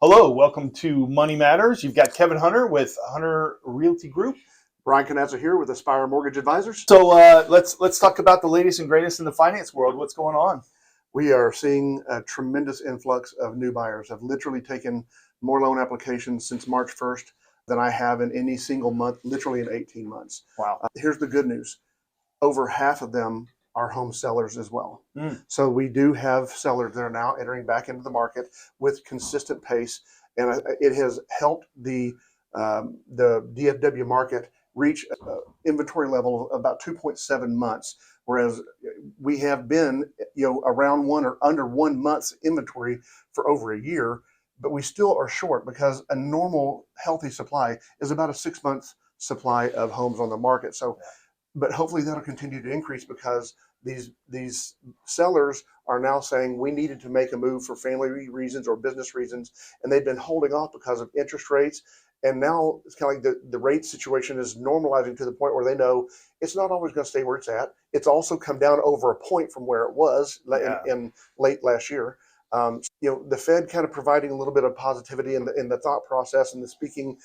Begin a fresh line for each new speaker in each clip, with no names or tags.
Hello, welcome to Money Matters. You've got Kevin Hunter with Hunter Realty Group.
Bryan Canazza here with Aspire Mortgage Advisors.
So let's talk about the latest and greatest in the finance world. What's going on?
We are seeing a tremendous influx of new buyers. I've literally taken more loan applications since March 1st than I have in any single month, literally in 18 months.
Wow.
Here's the good news. Over half of them are home sellers as well.
Mm.
So we do have sellers that are now entering back into the market with consistent pace, and it has helped the DFW market reach inventory level of about 2.7 months, whereas we have been around one or under 1 month's inventory for over a year, but we still are short because a normal healthy supply is about a 6 month supply of homes on the market. So but hopefully that'll continue to increase because these sellers are now saying we needed to make a move for family reasons or business reasons, and they've been holding off because of interest rates. And now it's kind of like the rate situation is normalizing to the point where they know it's not always going to stay where it's at. It's also come down over a point from where it was in late last year. The Fed kind of providing a little bit of positivity in the thought process and the speaking,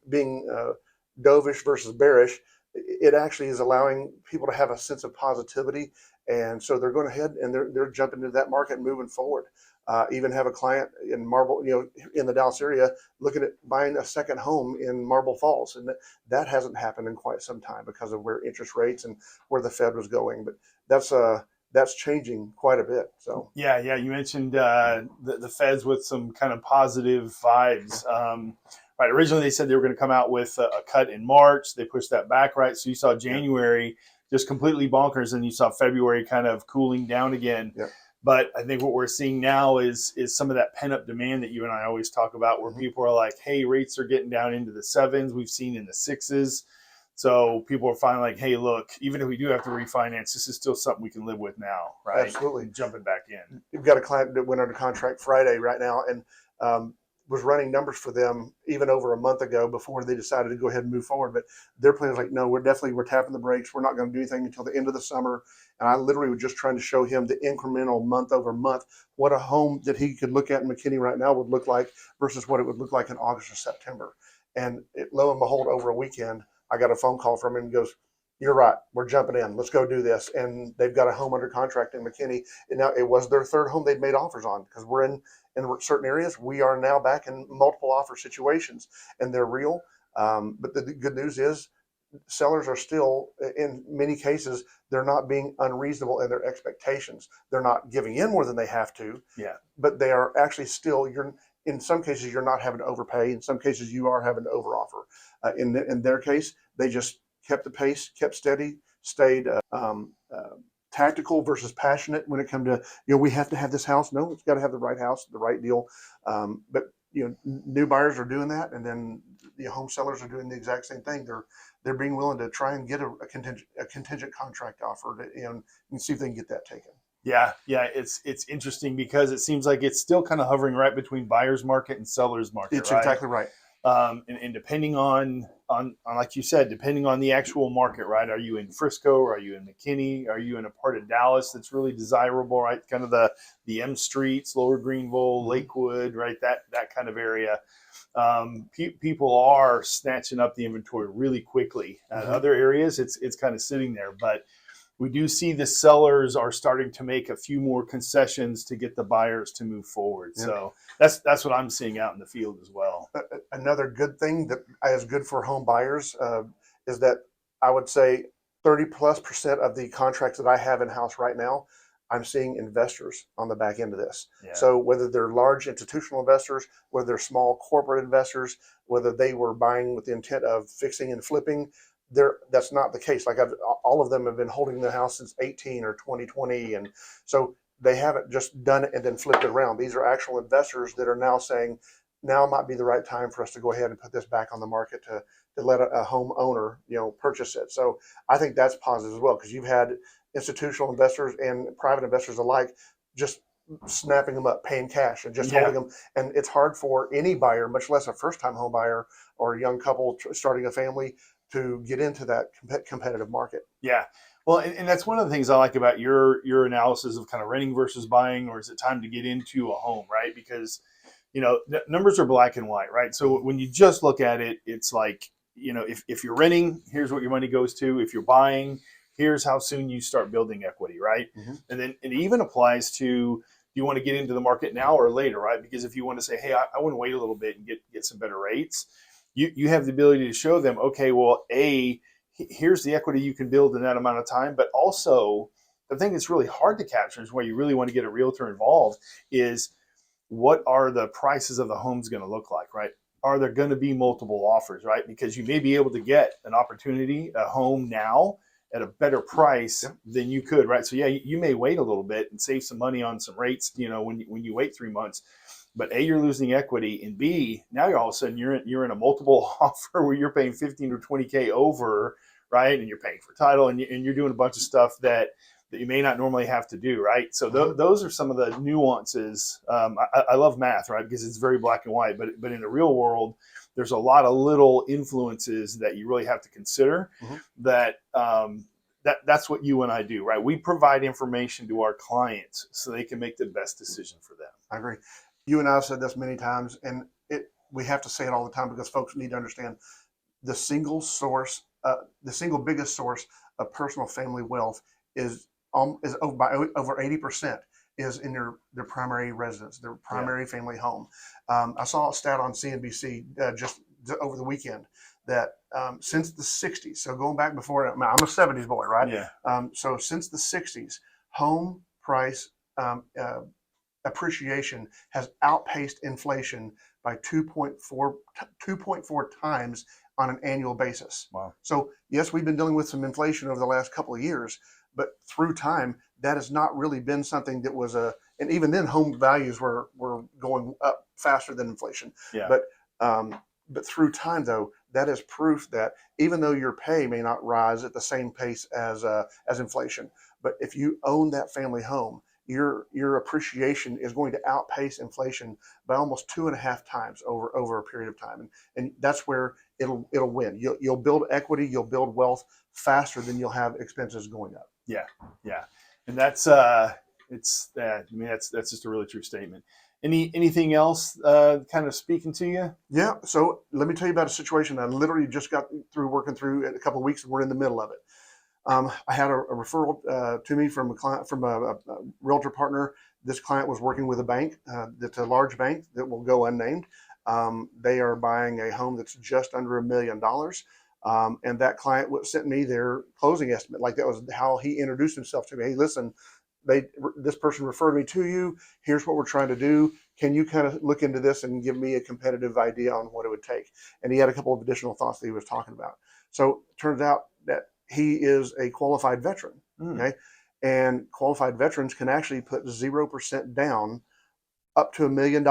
being dovish versus bearish. It actually is allowing people to have a sense of positivity, and so they're going ahead and they're jumping into that market and moving forward. Even have a client in Marble, in the Dallas area, looking at buying a second home in Marble Falls, and that hasn't happened in quite some time because of where interest rates and where the Fed was going. But that's changing quite a bit. So
yeah, you mentioned the Feds with some kind of positive vibes. Right. Originally, they said they were going to come out with a cut in March. They pushed that back, right? So you saw January just completely bonkers, and you saw February kind of cooling down again.
Yeah.
But I think what we're seeing now is some of that pent-up demand that you and I always talk about, where people are like, hey, rates are getting down into the 7s. We've seen in the 6s. So people are finally like, hey, look, even if we do have to refinance, this is still something we can live with now, right?
Absolutely.
And jumping back in.
We've got a client that went under contract Friday right now, and was running numbers for them even over a month ago before they decided to go ahead and move forward. But their plan is like, no, we're tapping the brakes. We're not going to do anything until the end of the summer. And I literally was just trying to show him the incremental month over month, what a home that he could look at in McKinney right now would look like versus what it would look like in August or September. And lo and behold, over a weekend, I got a phone call from him and goes, you're right, we're jumping in. Let's go do this. And they've got a home under contract in McKinney. And now it was their third home they'd made offers on, because we're in certain areas. We are now back in multiple offer situations, and they're real. But the good news is sellers are still, in many cases, they're not being unreasonable in their expectations. They're not giving in more than they have to.
Yeah.
But they are actually still, in some cases, you're not having to overpay. In some cases, you are having to overoffer. In their case, they just kept the pace, kept steady, stayed tactical versus passionate when it comes to, we have to have this house. No, it's got to have the right house, the right deal. But new buyers are doing that, and then the home sellers are doing the exact same thing. They're being willing to try and get a contingent contract offer and see if they can get that taken.
Yeah, it's interesting because it seems like it's still kind of hovering right between buyer's market and seller's market.
It's exactly right.
And depending on like you said, depending on the actual market, right? Are you in Frisco? Are you in McKinney? Are you in a part of Dallas that's really desirable, right? Kind of the M streets, Lower Greenville, Lakewood, right? That kind of area. People are snatching up the inventory really quickly. Other areas, it's kind of sitting there, but we do see the sellers are starting to make a few more concessions to get the buyers to move forward. Yeah. So that's what I'm seeing out in the field as well.
Another good thing that is good for home buyers is that I would say 30+% of the contracts that I have in house right now, I'm seeing investors on the back end of this. Yeah. So whether they're large institutional investors, whether they're small corporate investors, whether they were buying with the intent of fixing and flipping, that's not the case. Like all of them have been holding the house since 18 or 2020, and so they haven't just done it and then flipped it around. These are actual investors that are now saying, now might be the right time for us to go ahead and put this back on the market to let a home owner purchase it. So I think that's positive as well, because you've had institutional investors and private investors alike just snapping them up, paying cash, and just holding them. And it's hard for any buyer, much less a first-time home buyer or a young couple starting a family, to get into that competitive market.
Yeah. Well, and that's one of the things I like about your analysis of kind of renting versus buying, or is it time to get into a home, right? Because numbers are black and white, right? So when you just look at it, it's like, if you're renting, here's what your money goes to. If you're buying, here's how soon you start building equity, right?
Mm-hmm.
And then it even applies to, do you want to get into the market now or later, right? Because if you want to say, hey, I want to wait a little bit and get some better rates, you have the ability to show them, okay, well, here's the equity you can build in that amount of time, but also the thing that's really hard to capture is where you really want to get a realtor involved is, what are the prices of the homes going to look like, right? Are there going to be multiple offers, right? Because you may be able to get an opportunity, a home now at a better price than you could, right? So yeah, you may wait a little bit and save some money on some rates, when you wait 3 months. But A, you're losing equity, and B, now you're all of a sudden you're in a multiple offer where you're paying 15 or 20K over, right? And you're paying for title, and you're doing a bunch of stuff that you may not normally have to do, right? So those are some of the nuances. I love math, right? Because it's very black and white, but in the real world, there's a lot of little influences that you really have to consider. That that's what you and I do, right? We provide information to our clients so they can make the best decision for them.
I agree. You and I have said this many times, and we have to say it all the time because folks need to understand the single biggest source of personal family wealth is over 80% is in their primary residence, their primary family home. I saw a stat on CNBC just over the weekend that since the 60s, so going back before, I'm a 70s boy, right?
Yeah.
So since the 60s, home price appreciation has outpaced inflation by 2.4 times on an annual basis.
Wow.
So yes, we've been dealing with some inflation over the last couple of years, but through time, that has not really been something that was and even then home values were going up faster than inflation.
Yeah.
But through time though, that is proof that even though your pay may not rise at the same pace as inflation, but if you own that family home, your appreciation is going to outpace inflation by almost 2.5 times over a period of time, and that's where it'll win. You'll build equity, you'll build wealth faster than you'll have expenses going up.
Yeah, and that's that's just a really true statement. Anything else kind of speaking to you?
Yeah. So let me tell you about a situation I literally just got through working through in a couple of weeks, and we're in the middle of it. I had a referral to me from a client, from a realtor partner. This client was working with a bank that's a large bank that will go unnamed. They are buying a home that's just under $1 million. And that client sent me their closing estimate. Like, that was how he introduced himself to me. Hey, listen, this person referred me to you. Here's what we're trying to do. Can you kind of look into this and give me a competitive idea on what it would take? And he had a couple of additional thoughts that he was talking about. So it turns out that he is a qualified veteran. Okay. And qualified veterans can actually put 0% down up to $1 million.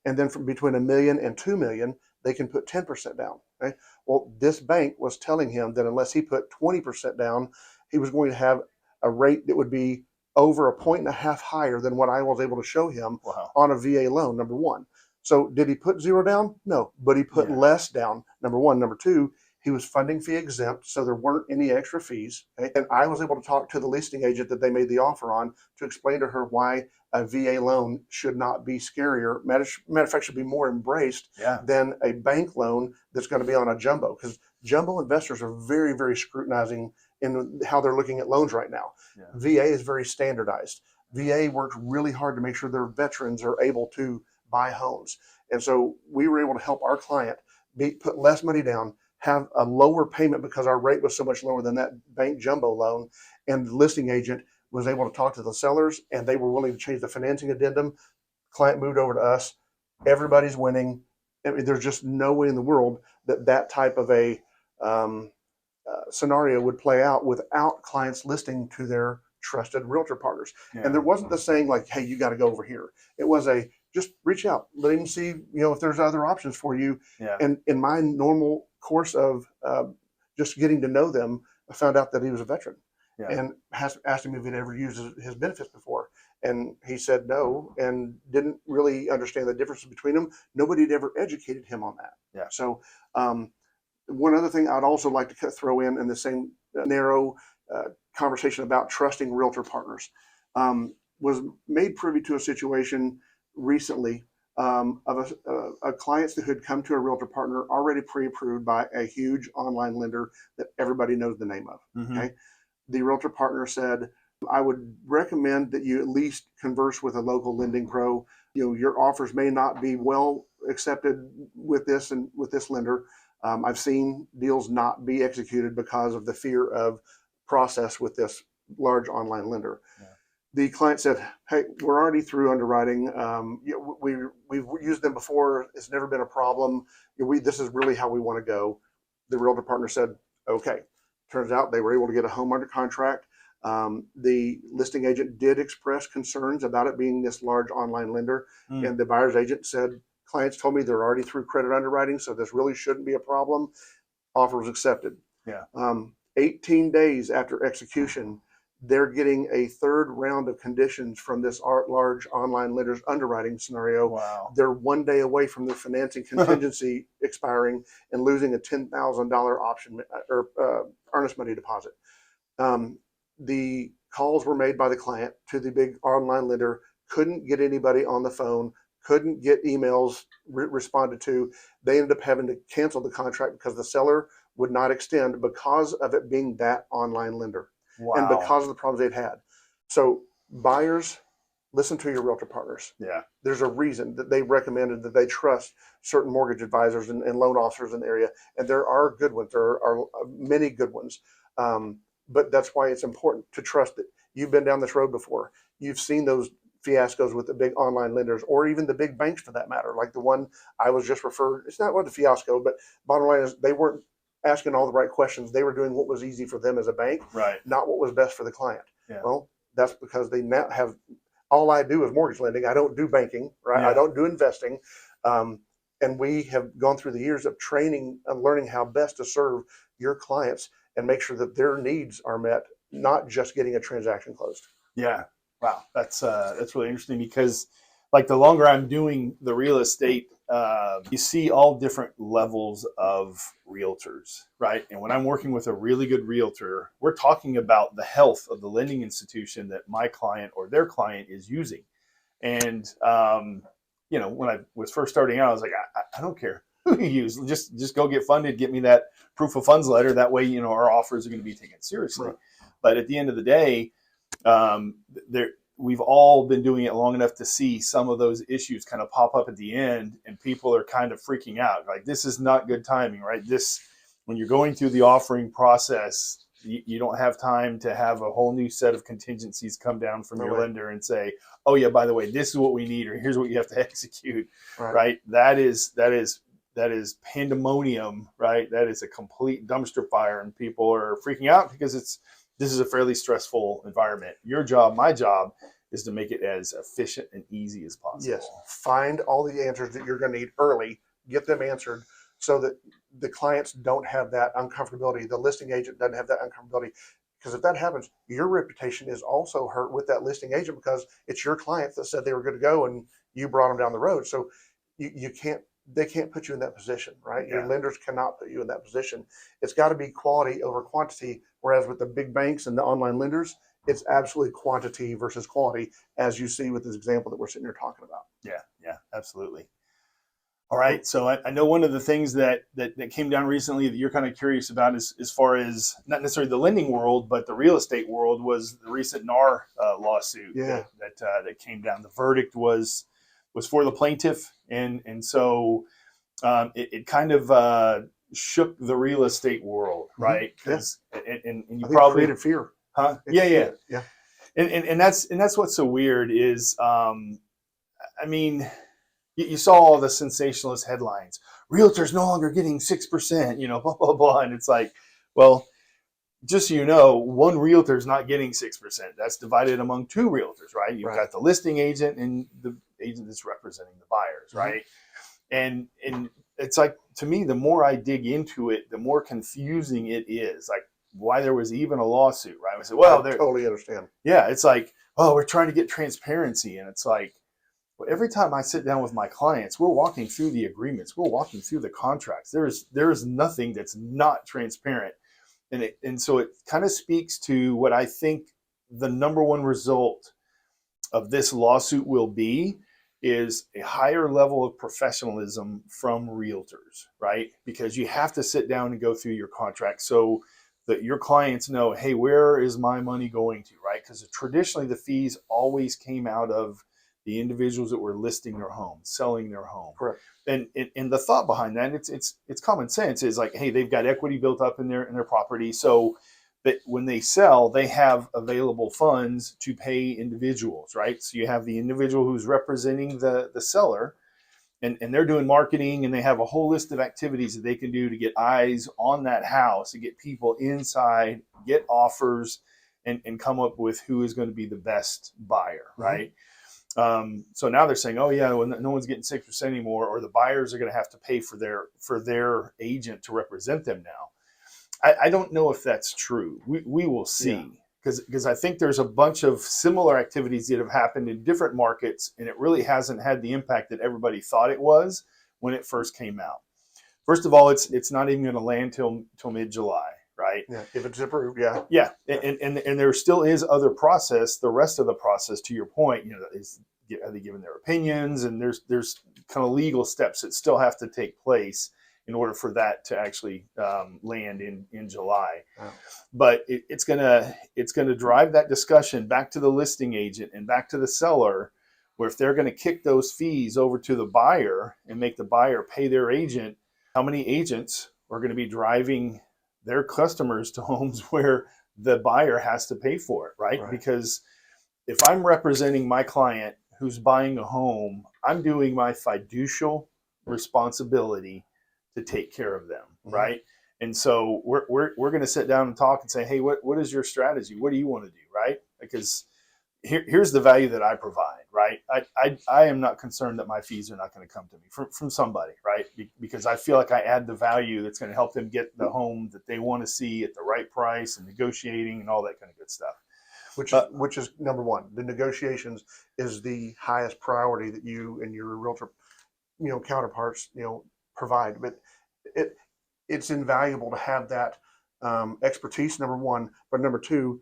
And then from between $1 million and $2 million, they can put 10% down. Okay. Well, this bank was telling him that unless he put 20% down, he was going to have a rate that would be over 1.5 points higher than what I was able to show him on a VA loan, number one. So did he put zero down? No, but he put less down, number one. Number two, he was funding fee exempt, so there weren't any extra fees. Okay? And I was able to talk to the listing agent that they made the offer on to explain to her why a VA loan should not be scarier. Matter of fact, should be more embraced than a bank loan that's going to be on a jumbo, because jumbo investors are very, very scrutinizing in how they're looking at loans right now. VA is very standardized. VA works really hard to make sure their veterans are able to buy homes. And so we were able to help our client put less money down, have a lower payment because our rate was so much lower than that bank jumbo loan. And the listing agent was able to talk to the sellers, and they were willing to change the financing addendum. Client moved over to us. Everybody's winning. I mean, there's just no way in the world that type of a scenario would play out without clients listening to their trusted realtor partners. And there wasn't the saying like, hey, you got to go over here. It was just reach out, let him see, if there's other options for you. And in my normal course of just getting to know them, I found out that he was a veteran, and asked him if he'd ever used his benefits before. And he said no, and didn't really understand the difference between them. Nobody had ever educated him on that. So one other thing I'd also like to throw in the same narrow conversation about trusting realtor partners, was made privy to a situation recently of a clients who had come to a realtor partner already pre-approved by a huge online lender that everybody knows the name of.
Mm-hmm.
Okay, the realtor partner said, I would recommend that you at least converse with a local lending pro. Your offers may not be well accepted with this and with this lender. I've seen deals not be executed because of the fear of process with this large online lender.
Yeah.
The client said, "Hey, we're already through underwriting. We've used them before. It's never been a problem. This is really how we want to go." The realtor partner said, "Okay." Turns out they were able to get a home under contract. The listing agent did express concerns about it being this large online lender, and the buyer's agent said, "Clients told me they're already through credit underwriting, so this really shouldn't be a problem." Offer was accepted.
Yeah.
18 days after execution, they're getting a third round of conditions from this large online lender's underwriting scenario.
Wow.
They're 1 day away from the financing contingency expiring and losing a $10,000 option or earnest money deposit. The calls were made by the client to the big online lender, couldn't get anybody on the phone, couldn't get emails responded to. They ended up having to cancel the contract because the seller would not extend because of it being that online lender.
Wow.
And because of the problems they'd had. So buyers, listen to your realtor partners.
Yeah.
There's a reason that they recommended that they trust certain mortgage advisors and loan officers in the area. And there are good ones. There are many good ones. But that's why it's important to trust that you've been down this road before. You've seen those fiascos with the big online lenders or even the big banks for that matter. Like the one I was just referred, it's not what the fiasco, but bottom line is they weren't asking all the right questions. They were doing what was easy for them as a bank,
right,
not what was best for the client.
Yeah.
Well, that's because they now have, all I do is mortgage lending. I don't do banking, right?
Yeah.
I don't do investing. And we have gone through the years of training and learning how best to serve your clients and make sure that their needs are met, not just getting a transaction closed.
Yeah. Wow. That's really interesting because like the longer I'm doing the real estate, you see all different levels of realtors, right? And when I'm working with a really good realtor, we're talking about the health of the lending institution that my client or their client is using. And, when I was first starting out, I was like, I don't care who you use. Just go get funded, get me that proof of funds letter. That way, our offers are going to be taken seriously.
Right.
But at the end of the day, we've all been doing it long enough to see some of those issues kind of pop up at the end, and people are kind of freaking out. Like, this is not good timing, right? When you're going through the offering process, you don't have time to have a whole new set of contingencies come down from your lender and say, oh yeah, by the way, this is what we need, or here's what you have to execute, right? That is pandemonium, right? That is a complete dumpster fire, and people are freaking out because this is a fairly stressful environment. Your job, my job, is to make it as efficient and easy as possible.
Yes. Find all the answers that you're going to need early, get them answered so that the clients don't have that uncomfortability. The listing agent doesn't have that uncomfortability. Because if that happens, your reputation is also hurt with that listing agent because it's your clients that said they were good to go and you brought them down the road. So they can't put you in that position, right? Yeah. Your lenders cannot put you in that position. It's got to be quality over quantity. Whereas with the big banks and the online lenders, it's absolutely quantity versus quality, as you see with this example that we're sitting here talking about.
Yeah, absolutely. All right. So I know one of the things that came down recently that you're kind of curious about is as far as not necessarily the lending world, but the real estate world was the recent NAR lawsuit that came down. The verdict was for the plaintiff. And so it kind of shook the real estate world, right? Because and you probably
created fear.
Huh? Yeah. And that's what's so weird is you saw all the sensationalist headlines. Realtors no longer getting 6%, blah, blah, blah. And it's like, well, just so you know, one realtor is not getting 6%. That's divided among two realtors, right? You've got the listing agent and the agent that's representing the buyers, right? And it's like, to me, the more I dig into it, the more confusing it is. Like, why there was even a lawsuit, right? I said, well,
I totally understand.
Yeah, it's like, oh, we're trying to get transparency. And it's like, well, every time I sit down with my clients, we're walking through the agreements, we're walking through the contracts. There is nothing that's not transparent. And so it kind of speaks to what I think the number one result of this lawsuit will be is a higher level of professionalism from realtors, right? Because you have to sit down and go through your contract so that your clients know, hey, where is my money going to, right? Because traditionally the fees always came out of the individuals that were listing their home, selling their home.
Correct.
And the thought behind that, it's common sense, is like, hey, they've got equity built up in their property, so that when they sell, they have available funds to pay individuals, right? So you have the individual who's representing the seller, and they're doing marketing, and they have a whole list of activities that they can do to get eyes on that house, to get people inside, get offers, and come up with who is going to be the best buyer, right? So now they're saying, oh yeah, well, no one's getting 6% anymore, or the buyers are going to have to pay for their agent to represent them now. I don't know if that's true. We will see, because I think there's a bunch of similar activities that have happened in different markets, and it really hasn't had the impact that everybody thought it was when it first came out. First of all, it's not even going to land till mid-July, right?
Yeah, if it's approved, yeah.
Yeah, and there still is other process. The rest of the process, to your point, are they giving their opinions, and there's kind of legal steps that still have to take place in order for that to actually land in July.
Wow.
But it's gonna drive that discussion back to the listing agent and back to the seller, where if they're going to kick those fees over to the buyer and make the buyer pay their agent, how many agents are going to be driving their customers to homes where the buyer has to pay for it, right? Because if I'm representing my client who's buying a home, I'm doing my fiducial responsibility to take care of them, right? And so we're going to sit down and talk and say, hey, what is your strategy? What do you want to do, right? Because here's the value that I provide, right? I am not concerned that my fees are not going to come to me from somebody, right? Because I feel like I add the value that's going to help them get the home that they want to see at the right price, and negotiating and all that kind of good stuff.
Which is number one. The negotiations is the highest priority that you and your realtor, counterparts, provide. But it's invaluable to have that expertise, number one. But number two,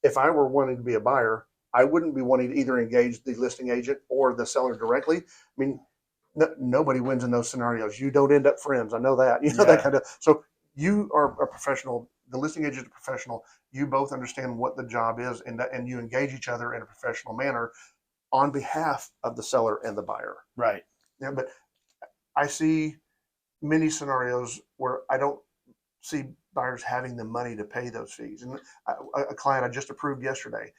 if I were wanting to be a buyer, I wouldn't be wanting to either engage the listing agent or the seller directly. I mean, nobody wins in those scenarios. You don't end up friends. I know that. That kind of. So you are a professional. The listing agent is a professional. You both understand what the job is, and you engage each other in a professional manner on behalf of the seller and the buyer.
Right.
Yeah, but I see many scenarios where I don't see buyers having the money to pay those fees. And a client I just approved yesterday,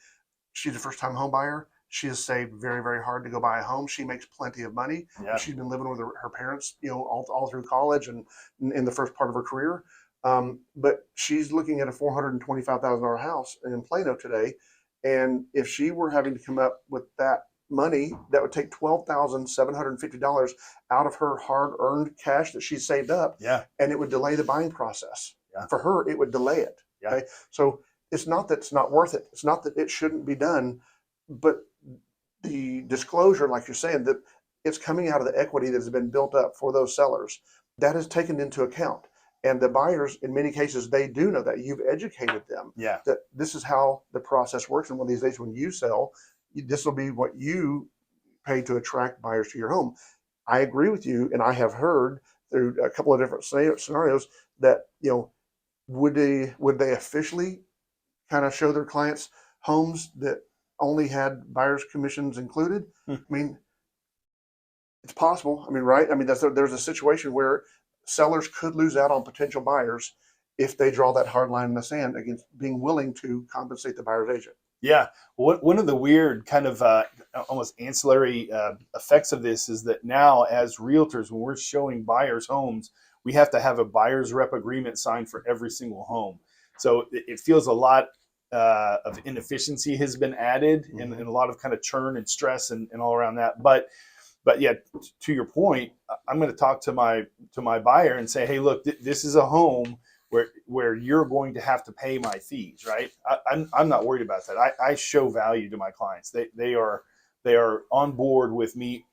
she's a first-time home buyer. She has saved very, very hard to go buy a home. She makes plenty of money. Yeah. She's been living with her parents, all through college and in the first part of her career. But she's looking at a $425,000 house in Plano today. And if she were having to come up with that money, that would take $12,750 out of her hard-earned cash that she saved up.
Yeah.
And it would delay the buying process.
Yeah.
For her, it would delay it.
Yeah.
Okay. So it's not that it's not worth it. It's not that it shouldn't be done, but the disclosure, like you're saying, that it's coming out of the equity that has been built up for those sellers, that is taken into account. And the buyers, in many cases, they do know that. You've educated them that this is how the process works. And one of these days when you sell, this will be what you pay to attract buyers to your home. I agree with you. And I have heard through a couple of different scenarios that, would they officially kind of show their clients homes that only had buyer's commissions included? I mean, it's possible. I mean, right? I mean, there's a situation where sellers could lose out on potential buyers if they draw that hard line in the sand against being willing to compensate the buyer's agent.
Yeah. One of the weird kind of almost ancillary effects of this is that now, as realtors, when we're showing buyers homes, we have to have a buyer's rep agreement signed for every single home. So it feels a lot of inefficiency has been added, and a lot of kind of churn and stress and all around that. But yeah, to your point, I'm going to talk to my buyer and say, hey, look, this is a home where you're going to have to pay my fees, right? I'm not worried about that. I show value to my clients. They are on board with me,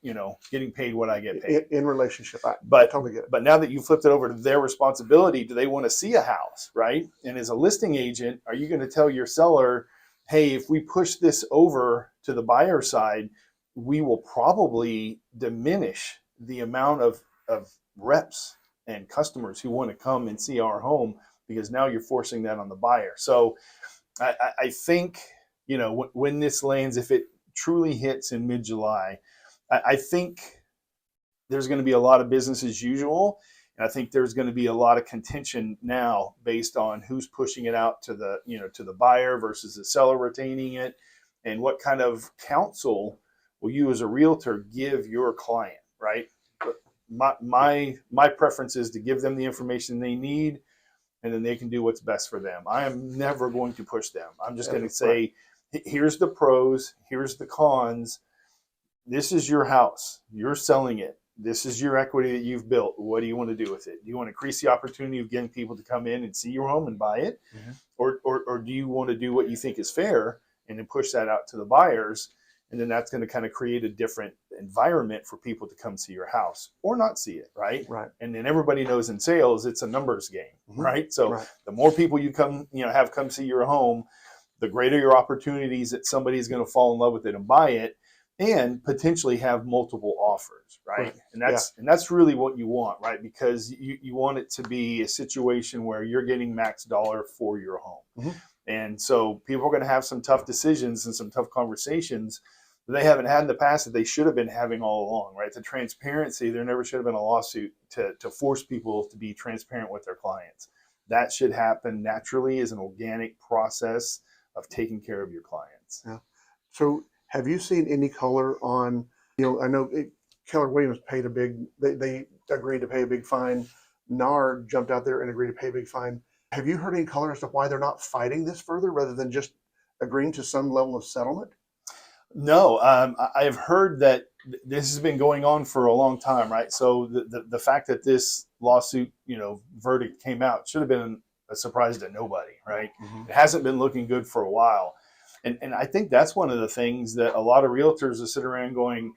getting paid what I get paid.
In relationship, I totally get it.
But now that you flipped it over to their responsibility, do they want to see a house, right? And as a listing agent, are you going to tell your seller, hey, if we push this over to the buyer side, we will probably diminish the amount of reps and customers who want to come and see our home, because now you're forcing that on the buyer. So I think, when this lands, if it truly hits in mid-July, I think there's going to be a lot of business as usual. And I think there's going to be a lot of contention now based on who's pushing it out to the buyer versus the seller retaining it, and what kind of counsel will you as a realtor give your client, right? My preference is to give them the information they need, and then they can do what's best for them. I am never going to push them. I'm just going to say, here's the pros, here's the cons. This is your house. You're selling it. This is your equity that you've built. What do you want to do with it? Do you want to increase the opportunity of getting people to come in and see your home and buy it? Mm-hmm. Or do you want to do what you think is fair and then push that out to the buyers? And then that's going to kind of create a different environment for people to come see your house or not see it, right?
Right.
And then everybody knows in sales, it's a numbers game, mm-hmm. right? So the more people you come see your home, the greater your opportunities that somebody's going to fall in love with it and buy it, and potentially have multiple offers, right? And that's really what you want, right? Because you want it to be a situation where you're getting max dollar for your home. Mm-hmm. And so people are going to have some tough decisions and some tough conversations that they haven't had in the past that they should have been having all along, right? The transparency, there never should have been a lawsuit to force people to be transparent with their clients. That should happen naturally as an organic process of taking care of your clients.
Yeah. So have you seen any color on, I know Keller Williams paid they agreed to pay a big fine. NAR jumped out there and agreed to pay a big fine. Have you heard any color as to why they're not fighting this further rather than just agreeing to some level of settlement?
No, I've heard that this has been going on for a long time, right? So the fact that this lawsuit, verdict came out should have been a surprise to nobody, right? Mm-hmm. It hasn't been looking good for a while. And I think that's one of the things that a lot of realtors are sitting around going,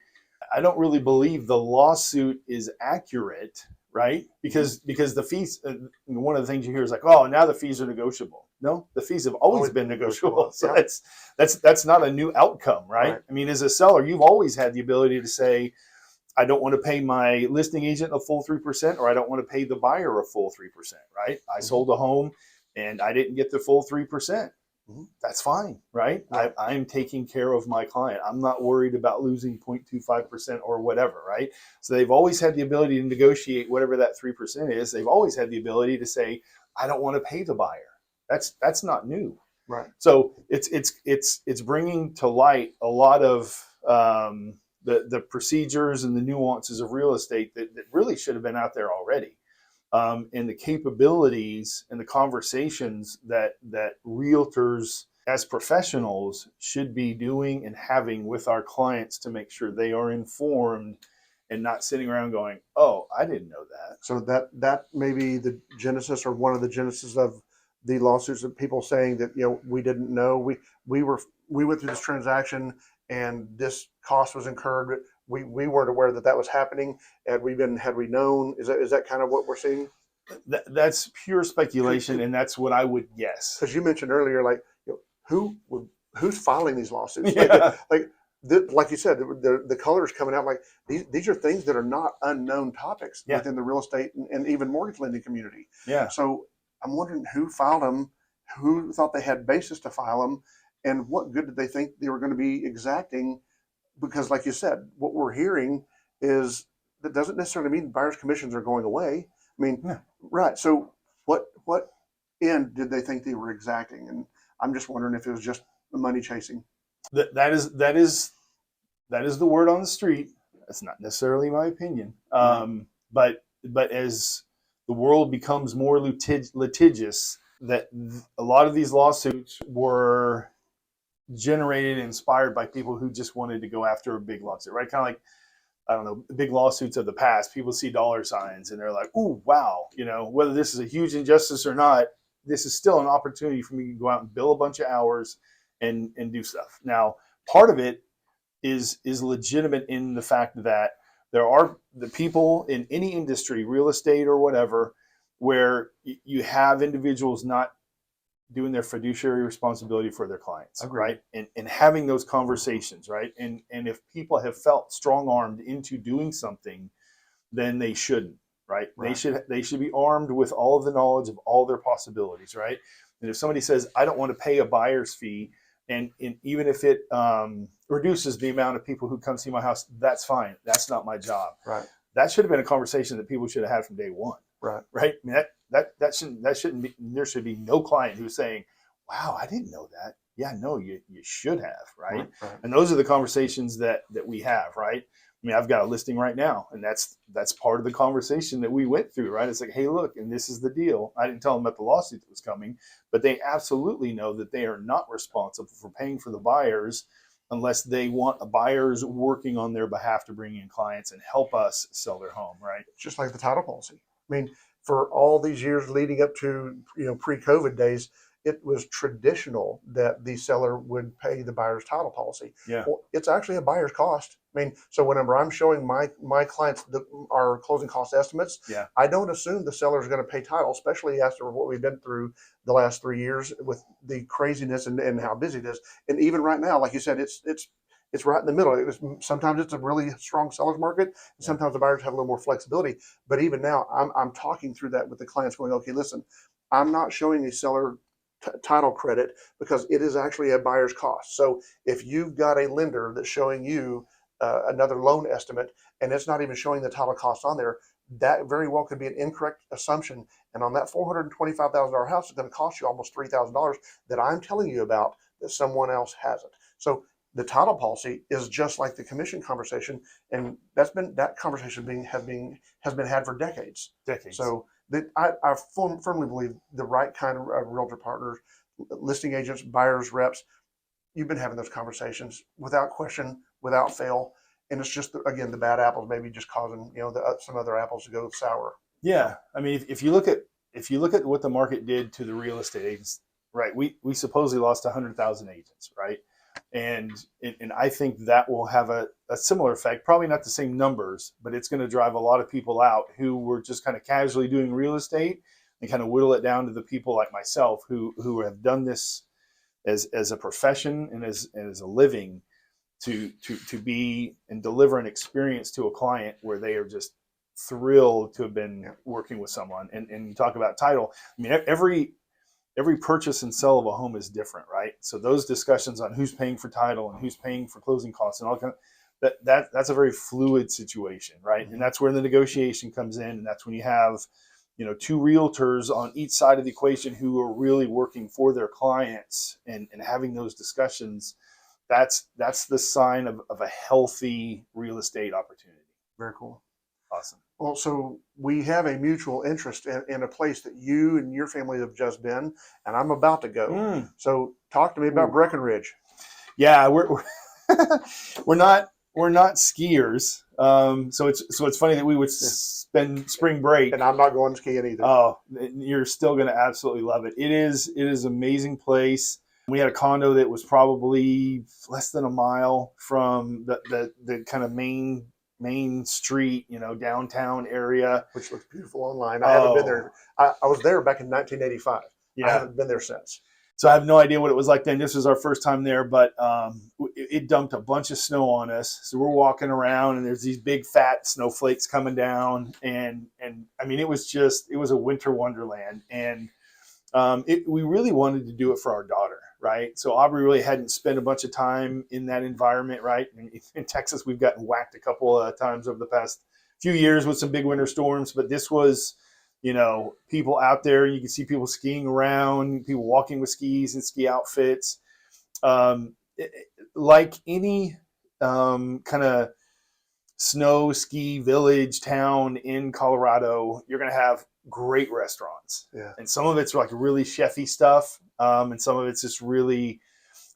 I don't really believe the lawsuit is accurate, right? Because the fees, one of the things you hear is like, oh, now the fees are negotiable. No, the fees have always been negotiable. So that's not a new outcome, right? I mean, as a seller, you've always had the ability to say, I don't want to pay my listing agent a full 3%, or I don't want to pay the buyer a full 3%, right? I sold a home and I didn't get the full 3%. That's fine, right? Yeah. I'm taking care of my client. I'm not worried about losing 0.25% or whatever, right? So they've always had the ability to negotiate whatever that 3% is. They've always had the ability to say, I don't want to pay the buyer. That's not new,
right?
So it's bringing to light a lot of the procedures and the nuances of real estate that really should have been out there already. And the capabilities and the conversations that realtors as professionals should be doing and having with our clients to make sure they are informed and not sitting around going, oh, I didn't know that.
So that may be the genesis, or one of the genesis of the lawsuits, of people saying that, we didn't know, we went through this transaction and this cost was incurred. We weren't aware that was happening. Had we known, is that kind of what we're seeing?
That's pure speculation, and that's what I would guess.
Because you mentioned earlier, like, who's filing these lawsuits?
Yeah.
Like you said, the colors coming out, like these are things that are not unknown topics within the real estate and even mortgage lending community.
Yeah.
So I'm wondering who filed them, who thought they had basis to file them, and what good did they think they were going to be exacting? Because, like you said, what we're hearing is that doesn't necessarily mean buyers' commissions are going away. I mean, right. So what end did they think they were exacting? And I'm just wondering if it was just the money chasing.
That is the word on the street. That's not necessarily my opinion. But as the world becomes more litigious, that a lot of these lawsuits were generated and inspired by people who just wanted to go after a big lawsuit, right? Kind of like, I don't know, big lawsuits of the past. People see dollar signs and they're like, ooh, wow. Whether this is a huge injustice or not, this is still an opportunity for me to go out and bill a bunch of hours and do stuff. Now, part of it is legitimate in the fact that there are the people in any industry, real estate or whatever, where you have individuals not doing their fiduciary responsibility for their clients,
Agreed.
right? And having those conversations, right? And if people have felt strong armed into doing something, then they shouldn't, right?
Right.
They should be armed with all of the knowledge of all their possibilities, right? And if somebody says, I don't want to pay a buyer's fee, and even if it reduces the amount of people who come see my house, that's fine. That's not my job.
Right.
That should have been a conversation that people should have had from day one.
Right.
Right. I mean, that shouldn't be. There should be no client who's saying, "Wow, I didn't know that." Yeah, no, you should have, right?
Right.
And those are the conversations that we have, right? I mean, I've got a listing right now, and that's part of the conversation that we went through, right? It's like, hey, look, and this is the deal. I didn't tell them about the lawsuit that was coming, but they absolutely know that they are not responsible for paying for the buyers unless they want a buyers working on their behalf to bring in clients and help us sell their home, right?
Just like the title policy. I mean, for all these years leading up to pre-COVID days, it was traditional that the seller would pay the buyer's title policy.
Yeah.
Well, it's actually a buyer's cost. I mean, so whenever I'm showing my clients our closing cost estimates,
Yeah.
I don't assume the seller is going to pay title, especially after what we've been through the last 3 years with the craziness and how busy it is. And even right now, like you said, it's right in the middle. Sometimes it's a really strong seller's market, and sometimes the buyers have a little more flexibility. But even now, I'm talking through that with the clients, going, okay, listen, I'm not showing a seller title credit because it is actually a buyer's cost. So if you've got a lender that's showing you another loan estimate and it's not even showing the title cost on there, that very well could be an incorrect assumption. And on that $425,000 house, it's going to cost you almost $3,000 that I'm telling you about that someone else hasn't. So the title policy is just like the commission conversation, and that conversation has been had for decades. So I firmly believe the right kind of realtor partners, listing agents, buyers, reps, you've been having those conversations without question, without fail, and it's just again the bad apples maybe just causing some other apples to go sour.
Yeah, I mean, if you look at what the market did to the real estate agents, right? We supposedly lost 100,000 agents, right? And I think that will have a similar effect, probably not the same numbers, but it's going to drive a lot of people out who were just kind of casually doing real estate and kind of whittle it down to the people like myself who have done this as a profession and as a living to be and deliver an experience to a client where they are just thrilled to have been working with someone. And you talk about title. I mean, every purchase and sell of a home is different, right? So those discussions on who's paying for title and who's paying for closing costs and all kind of that's a very fluid situation, right? Mm-hmm. And that's where the negotiation comes in, and that's when you have, two realtors on each side of the equation who are really working for their clients and having those discussions. That's the sign of a healthy real estate opportunity.
Very cool.
Awesome.
Well, so we have a mutual interest in a place that you and your family have just been, and I'm about to go. So talk to me about Breckenridge.
Yeah, we're we're not skiers. So it's funny that we would spend spring break.
And I'm not going skiing either.
Oh, you're still going to absolutely love it. It is an amazing place. We had a condo that was probably less than a mile from the kind of main street, downtown area,
which looks beautiful online. I haven't been there. I was there back in 1985. Yeah. I haven't been there since.
So I have no idea what it was like then. This was our first time there, but it dumped a bunch of snow on us. So we're walking around, and there's these big fat snowflakes coming down, and I mean, it was a winter wonderland, and we really wanted to do it for our daughter, right? So Aubrey really hadn't spent a bunch of time in that environment, right? In Texas, we've gotten whacked a couple of times over the past few years with some big winter storms, but this was, people out there. You can see people skiing around, people walking with skis and ski outfits. Like any kind of snow ski village town in Colorado, you're going to have great restaurants.
Yeah. And
some of it's like really chefy stuff. And some of it's just really,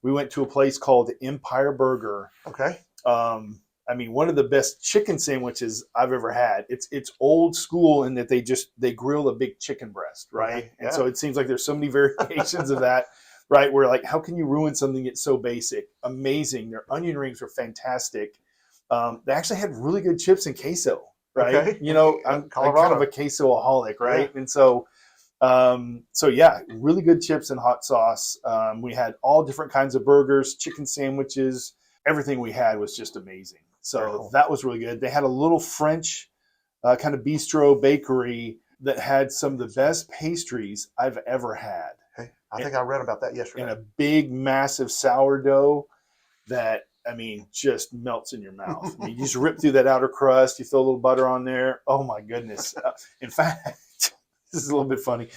we went to a place called Empire Burger.
Okay.
I mean, one of the best chicken sandwiches I've ever had. It's old school in that they grill a big chicken breast, right? Okay. Yeah. And so it seems like there's so many variations of that, right? Where like, how can you ruin something that's so basic? Amazing. Their onion rings were fantastic. They actually had really good chips and queso, right?
Okay.
I'm kind of a queso-aholic, right? Yeah. And so So yeah, really good chips and hot sauce. We had all different kinds of burgers, chicken sandwiches. Everything we had was just amazing.
Very
So
cool.
that was really good. They had a little French kind of bistro bakery that had some of the best pastries I've ever had.
Okay. I think I read about that
And
yesterday.
a big, massive sourdough that, I mean, just melts in your mouth. I mean, you just rip through that outer crust. You throw a little butter on there. Oh my goodness! In fact, this is a little bit funny.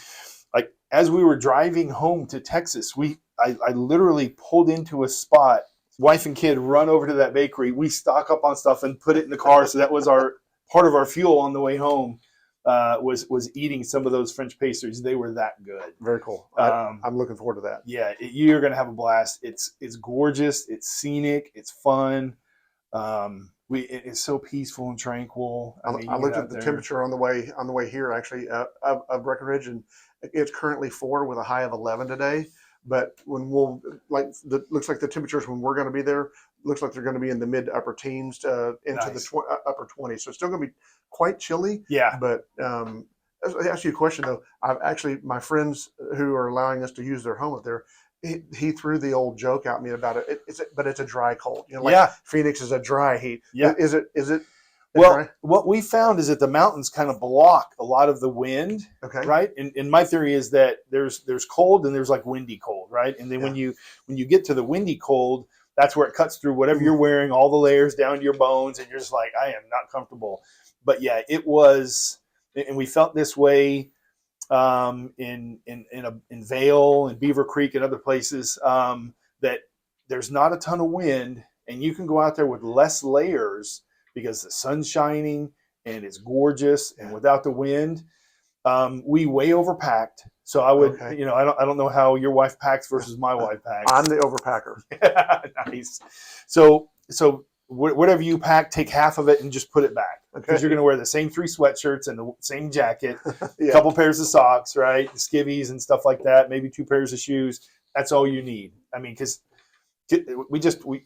Like as we were driving home to Texas, I literally pulled into a spot. Wife and kid run over to that bakery. We stock up on stuff and put it in the car. So that was our part of our fuel on the way home. Was eating some of those French pastries. They were that good.
Very cool. I'm looking forward to that.
Yeah, you're gonna have a blast. It's gorgeous. It's scenic. It's fun. It's so peaceful and tranquil. I mean,
I
you
looked
get
at
out
the
there.
temperature on the way here actually of Breckenridge, and it's currently 4 with a high of 11 today. But when looks like the temperatures when we're going to be there looks like they're going to be in the mid to upper teens into
Nice.
the upper 20s. So it's still going to be quite chilly.
Yeah,
But I ask you a question though. I've actually my friends who are allowing us to use their home up there. He threw the old joke at me about it. But it's a dry cold. You know, like
yeah,
Phoenix is a dry heat.
yeah.
Is it
Well,
dry?
what we found is that the mountains kind of block a lot of the wind,
Okay.
right? And my theory is that there's cold and there's like windy cold, right? And then when you get to the windy cold, that's where it cuts through whatever you're wearing, all the layers down to your bones, and you're just like, I am not comfortable. But yeah, it was, and we felt this way in Vail and Beaver Creek and other places that there's not a ton of wind, and you can go out there with less layers because the sun's shining and it's gorgeous, and without the wind, we way overpacked. So I would,
Okay.
I don't know how your wife packs versus my wife packs.
I'm the overpacker.
Nice. So whatever you pack, take half of it and just put it back because you're going to wear the same 3 sweatshirts and the same jacket, a couple pairs of socks, right? Skivvies and stuff like that. Maybe 2 pairs of shoes. That's all you need. I mean, because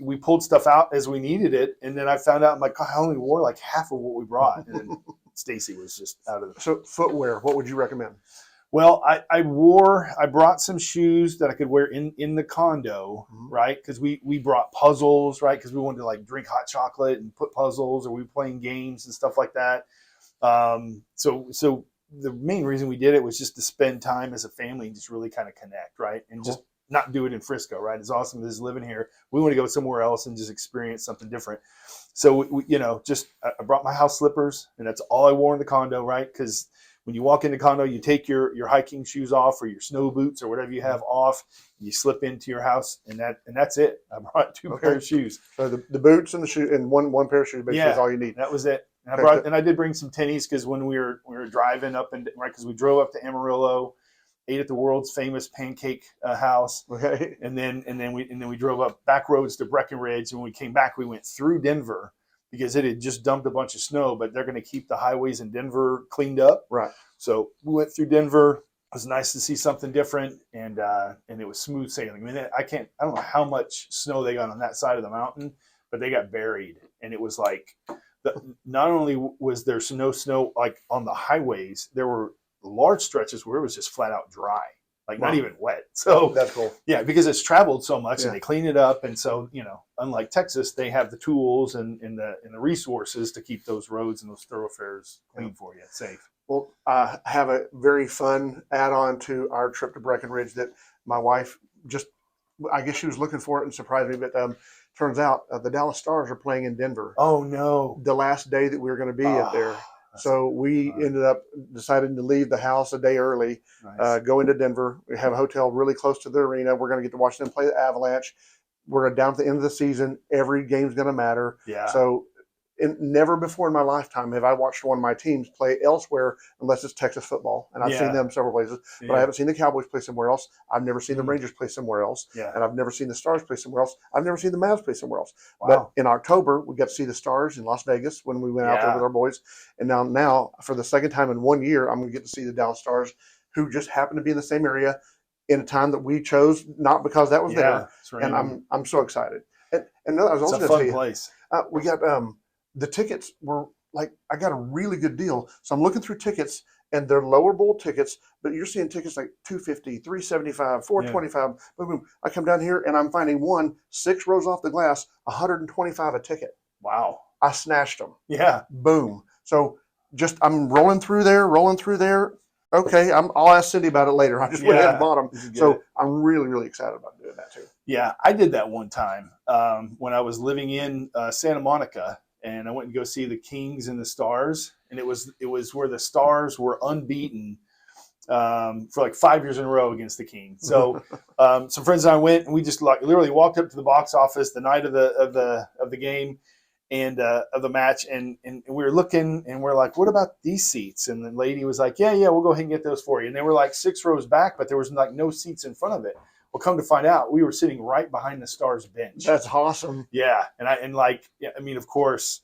we pulled stuff out as we needed it, and then I found out I'm like, God, I only wore like half of what we brought, and then Stacy was just out of the.
So footwear, what would you recommend?
Well, I brought some shoes that I could wear in the condo, right? Because we brought puzzles, right? Because we wanted to like drink hot chocolate and put puzzles, or we were playing games and stuff like that. So the main reason we did it was just to spend time as a family and just really kind of connect, right? And just not do it in Frisco, right? As awesome as living here, we want to go somewhere else and just experience something different. So I brought my house slippers, and that's all I wore in the condo, right? Because when you walk in the condo, you take your hiking shoes off or your snow boots or whatever you have off. You slip into your house, and that's it. I brought 2 pairs of shoes.
So the boots and the shoe and one pair of shoes basically is all you need.
That was it. And I did bring some tennies because when we were driving up because we drove up to Amarillo, ate at the world's famous pancake house,
Okay.
and then we drove up back roads to Breckenridge. And when we came back, we went through Denver because it had just dumped a bunch of snow, but they're going to keep the highways in Denver cleaned up.
Right.
So we went through Denver. It was nice to see something different, and it was smooth sailing. I mean, I don't know how much snow they got on that side of the mountain, but they got buried, and it was like not only was there no snow like on the highways, there were large stretches where it was just flat out dry, like not even wet. So
that's cool.
Yeah, because it's traveled so much and they clean it up, and so unlike Texas, they have the tools and the resources to keep those roads and those thoroughfares clean for you, safe.
Well, I have a very fun add-on to our trip to Breckenridge that my wife I guess she was looking for it and surprised me, but turns out the Dallas Stars are playing in Denver.
Oh no!
The last day that we were going to be up there. So we ended up deciding to leave the house a day early, go into Denver. We have a hotel really close to the arena. We're going to get to watch them play the Avalanche. We're down at the end of the season. Every game's going to matter.
Yeah.
So never before in my lifetime have I watched one of my teams play elsewhere unless it's Texas football. And I've seen them several places, but I haven't seen the Cowboys play somewhere else. I've never seen the Rangers play somewhere else.
Yeah.
And I've never seen the Stars play somewhere else. I've never seen the Mavs play somewhere else.
Wow.
But in October, we got to see the Stars in Las Vegas when we went out there with our boys. And now for the second time in 1 year, I'm going to get to see the Dallas Stars, who just happen to be in the same area in a time that we chose, not because that was there. And I'm so excited. And I was also
it's a fun place.
We got the tickets were like, I got a really good deal. So I'm looking through tickets, and they're lower bowl tickets, but you're seeing tickets like 250, 375, 425. Boom, boom. I come down here and I'm finding one 6 rows off the glass, 125 a ticket.
Wow.
I snatched them.
Yeah.
Boom. So just I'm rolling through there. Okay, I'll ask Cindy about it later. I just went ahead and bought them. So I'm really, really excited about doing that too.
Yeah, I did that one time when I was living in Santa Monica, and I went to go see the Kings and the Stars, and it was where the Stars were unbeaten for like 5 years in a row against the Kings. So some friends and I went, and we just like literally walked up to the box office the night of the game and of the match, and we were looking, and we're like, what about these seats? And the lady was like, yeah, we'll go ahead and get those for you. And they were like 6 rows back, but there was like no seats in front of it. Well, come to find out, we were sitting right behind the Stars bench.
That's awesome.
Yeah, of course,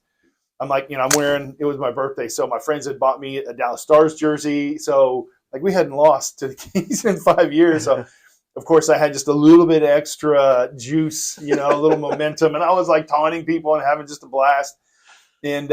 I'm like, I'm wearing. It was my birthday, so my friends had bought me a Dallas Stars jersey. So like we hadn't lost to the Kings in 5 years. So of course I had just a little bit extra juice, a little momentum, and I was like taunting people and having just a blast. And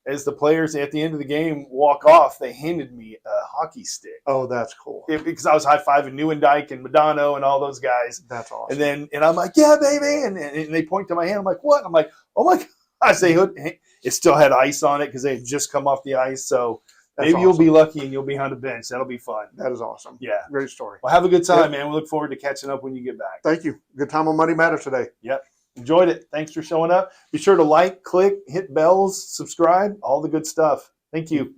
as the players at the end of the game walk off, they handed me a hockey stick.
Oh, that's cool.
Because I was high-fiving Nieuwendyk and Madonna and all those guys.
That's awesome.
And I'm like, yeah, baby. And they point to my hand. I'm like, what? I'm like, oh, my gosh. It still had ice on it because they had just come off the ice. So maybe you'll be lucky and you'll be on the bench. That'll be fun.
That is awesome.
Yeah.
Great story.
Well, have a good time, man. We look forward to catching up when you get back.
Thank you. Good time on Money Matters today.
Yep. Enjoyed it. Thanks for showing up. Be sure to like, click, hit bells, subscribe, all the good stuff. Thank you.